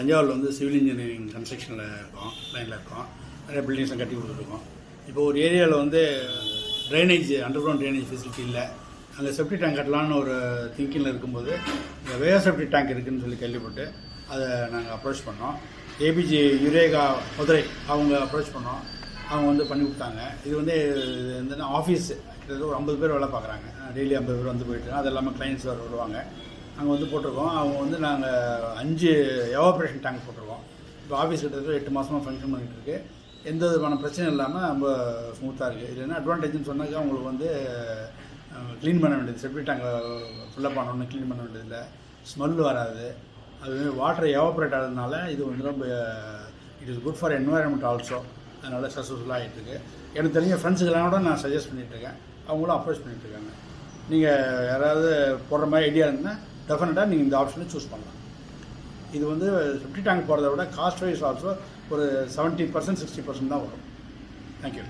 தஞ்சாவூரில் வந்து civil engineering கன்ஸ்ட்ரக்ஷனில் இருக்கோம், லைனில் இருக்கோம். நிறைய பில்டிங்ஸ்லாம் கட்டி கொடுத்துருக்கோம். இப்போ ஒரு ஏரியாவில் வந்து drainage, under ground drainage facility இல்லை. அங்கே செப்டி டேங்க் கட்டலான்னு ஒரு திங்கிங்கில் இருக்கும்போது இந்த வேர் செப்டி டேங்க் இருக்குதுன்னு சொல்லி கேள்விப்பட்டு அதை நாங்கள் அப்ரோச் பண்ணோம். ஏபிஜே யுரேகா மதுரை அவங்க அப்ரோச் பண்ணோம். அவங்க வந்து பண்ணி கொடுத்தாங்க. இது வந்து என்னென்னா ஆஃபீஸ் கிட்டத்தட்ட ஒரு 50 பேர் வேலை பார்க்குறாங்க. டெய்லி 50 பேர் வந்து போயிட்டுருக்காங்க. அது இல்லாமல் கிளைண்ட்ஸ் வருவாங்க. அங்கே வந்து போட்டிருக்கோம். அவங்க வந்து நாங்கள் 5 எவாப்ரேஷன் டேங்க் போட்டிருக்கோம். இப்போ ஆஃபீஸ் கிட்டத்தட்ட 8 மாதமாக ஃபங்க்ஷன் பண்ணிகிட்டு இருக்குது. எந்த விதமான பிரச்சனையும் இல்லாமல் ரொம்ப ஸ்மூத்தாக இருக்குது. இது என்ன அட்வான்டேஜ்னு சொன்னாக்கா அவங்களுக்கு வந்து க்ளீன் பண்ண வேண்டியது, செப்டி டேங்கை ஃபுல்லப் பண்ணணுன்னு க்ளீன் பண்ண வேண்டியதில்லை, ஸ்மெல் வராது. அது வாட்டர் எவாப்ரேட் ஆகிறதுனால இது வந்து ரொம்ப it is good for environment also. அதனால் சக்ஸஸ்ஃபுல்லாக ஆகிட்டுருக்கு. எனக்கு தெரிஞ்ச ஃப்ரெண்ட்ஸுக்கெல்லாம் கூட நான் சஜஸ்ட் பண்ணிகிட்ருக்கேன். அவங்களும் அப்ரோச் பண்ணிகிட்ருக்காங்க. நீங்கள் யாராவது போடுற மாதிரி ஐடியா இருந்தால் டெஃபினட்டாக நீங்கள் இந்த ஆப்ஷனை சூஸ் பண்ணலாம். இது வந்து செப்டி டேங்க் போகிறத விட காஸ்ட் வைஸ் ஆல்சோ ஒரு 70% 60% தான் வரும். தேங்க்யூ.